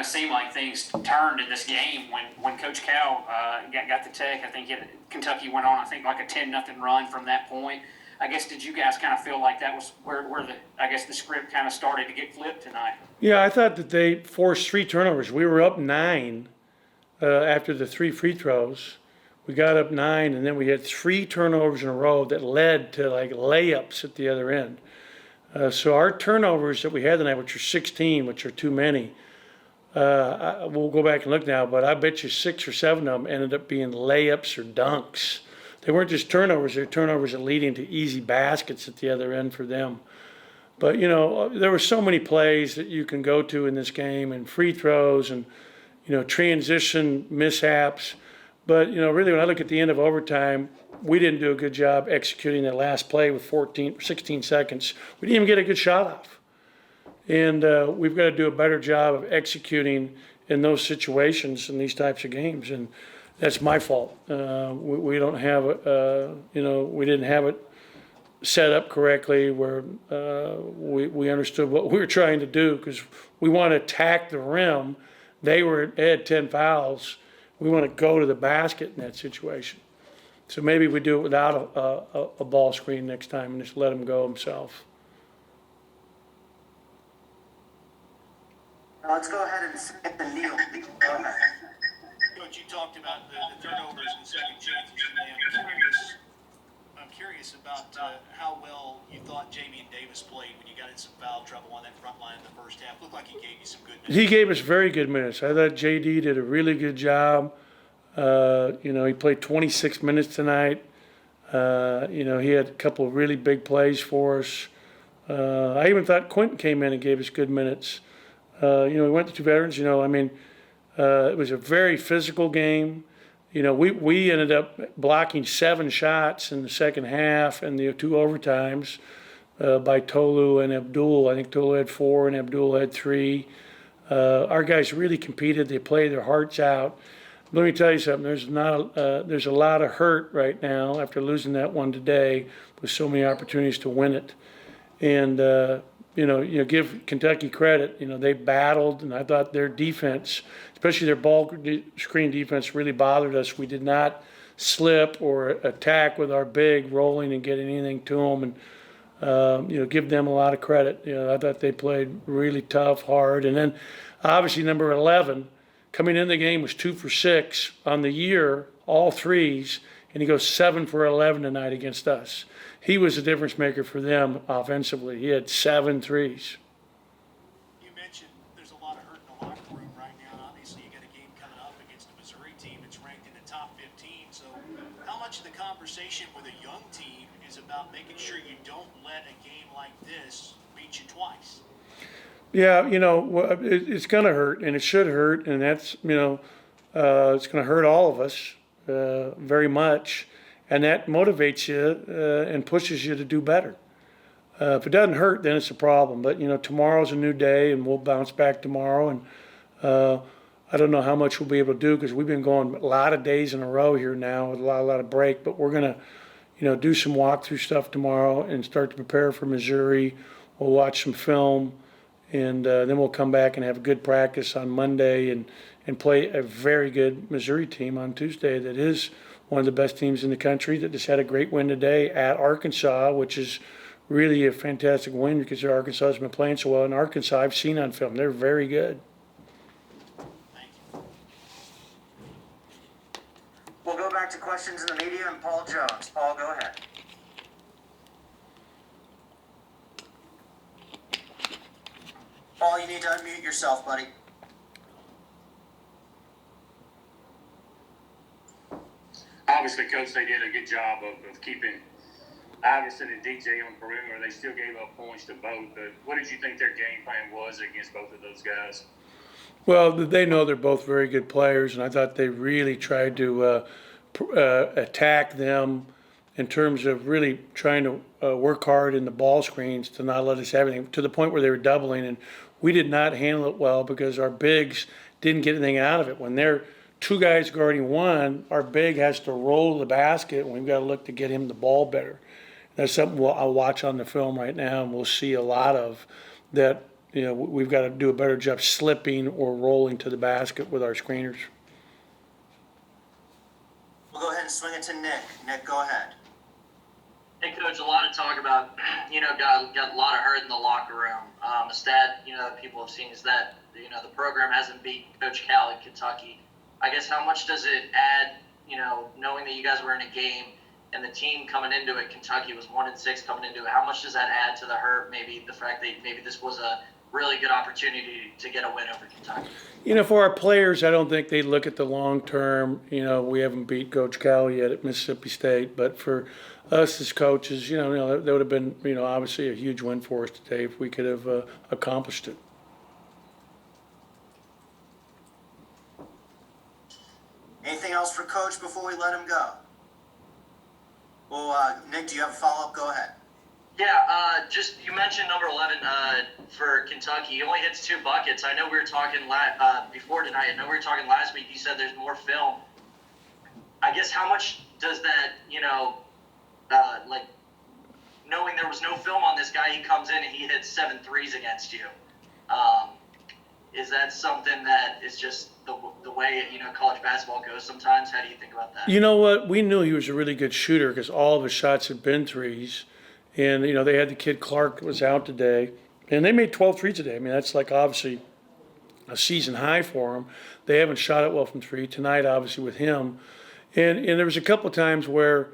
of seemed like things turned in this game when Coach Cal got the Tech. I think Kentucky went on, I think, like a 10-0 run from that point. I guess, did you guys kind of feel like that was where the script kind of started to get flipped tonight? Yeah, I thought that they forced 3 turnovers. We were up 9 after the 3 free throws. We got up 9, and then we had 3 turnovers in a row that led to like layups at the other end. So our turnovers that we had tonight, which are 16, which are too many, we'll go back and look now, but I bet you 6 or 7 of them ended up being layups or dunks. They weren't just turnovers, they're turnovers that leading to easy baskets at the other end for them. But, there were so many plays that you can go to in this game, and free throws and, transition mishaps. But, really when I look at the end of overtime, we didn't do a good job executing that last play with 16 seconds. We didn't even get a good shot off. And we've got to do a better job of executing in those situations in these types of games. And that's my fault. We don't have we didn't have it set up correctly where we understood what we were trying to do, because we want to attack the rim. They had 10 fouls. We want to go to the basket in that situation. So maybe we do it without a ball screen next time and just let him go himself. Let's go ahead and skip the Neil. Coach, you talked about the turnovers and second chances today. I'm curious about how well you thought Jameis and Davis played when you got in some foul trouble on that front line in the first half. Looked like he gave you some good minutes. He gave us very good minutes. I thought JD did a really good job. He played 26 minutes tonight. He had a couple of really big plays for us. I even thought Quentin came in and gave us good minutes. We went to 2 veterans. It was a very physical game. We ended up blocking 7 shots in the second half and the 2 overtimes by Tolu and Abdul. I think Tolu had 4 and Abdul had 3. Our guys really competed. They played their hearts out. Let me tell you something. There's a lot of hurt right now after losing that one today, with so many opportunities to win it. And give Kentucky credit. They battled, and I thought their defense, especially their ball screen defense, really bothered us. We did not slip or attack with our big rolling and getting anything to them, and give them a lot of credit. I thought they played really tough, hard, and then obviously number 11 coming in the game was 2 for 6 on the year, all threes, and he goes 7 for 11 tonight against us. He was a difference maker for them offensively. He had 7 threes. You mentioned there's a lot of hurt in the locker room right now. And obviously, you got a game coming up against a Missouri team that's ranked in the top 15. So how much of the conversation with a young team is about making sure you don't let a game like this beat you twice? Yeah, it's going to hurt, and it should hurt, and that's, it's going to hurt all of us very much. And that motivates you and pushes you to do better. If it doesn't hurt, then it's a problem. But, tomorrow's a new day, and we'll bounce back tomorrow. And I don't know how much we'll be able to do, because we've been going a lot of days in a row here now with a lot of break. But we're going to, do some walkthrough stuff tomorrow and start to prepare for Missouri. We'll watch some film, and then we'll come back and have a good practice on Monday and play a very good Missouri team on Tuesday that is one of the best teams in the country, that just had a great win today at Arkansas, which is really a fantastic win because Arkansas has been playing so well. And Arkansas, I've seen on film, they're very good. Thank you. We'll go back to questions in the media, and Paul Jones. Paul, go ahead. Paul, you need to unmute yourself, buddy. Obviously, Coach, they did a good job of keeping Iverson and DJ on the perimeter. They still gave up points to both. But what did you think their game plan was against both of those guys? Well, they know they're both very good players, and I thought they really tried to attack them in terms of really trying to work hard in the ball screens to not let us have anything, to the point where they were doubling. And we did not handle it well because our bigs didn't get anything out of it. When they're 2 guys guarding 1, our big has to roll the basket, and we've got to look to get him the ball better. That's something I'll watch on the film right now, and we'll see a lot of that. we've got to do a better job slipping or rolling to the basket with our screeners. We'll go ahead and swing it to Nick. Nick, go ahead. Hey, Coach, a lot of talk about, got a lot of hurt in the locker room. A stat, that people have seen is that, the program hasn't beat Coach Cal in Kentucky. I guess how much does it add, knowing that you guys were in a game and the team coming into it, Kentucky was 1-6 coming into it, how much does that add to the hurt, maybe the fact that maybe this was a really good opportunity to get a win over Kentucky? For our players, I don't think they look at the long term. We haven't beat Coach Cal yet at Mississippi State, but for us as coaches, that would have been, obviously a huge win for us today if we could have accomplished it. Anything else for Coach before we let him go? Well, Nick, do you have a follow-up? Go ahead. Yeah, just you mentioned number 11 for Kentucky. He only hits 2 buckets. I know we were talking before tonight. I know we were talking last week. You said there's more film. I guess how much does that, knowing there was no film on this guy, he comes in and he hits 7 threes against you. Is that something that is just the way, college basketball goes sometimes? How do you think about that? You know what? We knew he was a really good shooter because all of his shots had been threes. And, they had the kid Clark that was out today. And they made 12 threes today. I mean, that's obviously a season high for them. They haven't shot it well from three. Tonight, obviously, with him. And there was a couple of times where,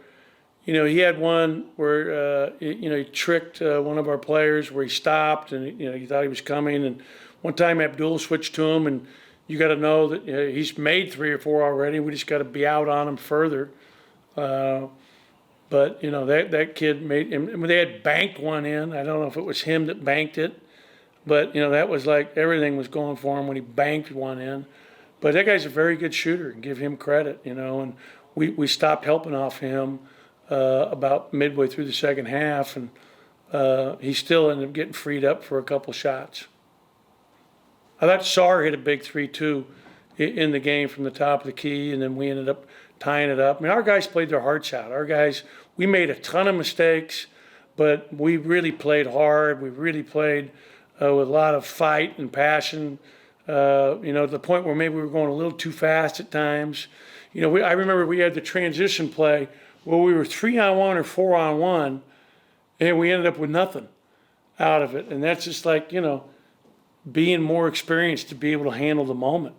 he had one where, he tricked one of our players where he stopped and, he thought he was coming. And one time Abdul switched to him, and you got to know that he's made 3 or 4 already. We just got to be out on him further. But, that kid made, and they had banked one in. I don't know if it was him that banked it, but, that was like everything was going for him when he banked one in. But that guy's a very good shooter, and give him credit, and we stopped helping off him about midway through the second half, and he still ended up getting freed up for a couple shots. I thought Sarr hit a big 3 too in the game from the top of the key, and then we ended up tying it up. I mean, our guys played their hearts out. Our guys, we made a ton of mistakes, but we really played hard. We really played with a lot of fight and passion, to the point where maybe we were going a little too fast at times. I remember we had the transition play where we were 3-on-1 or 4-on-1, and we ended up with nothing out of it. And that's just like, being more experienced to be able to handle the moment.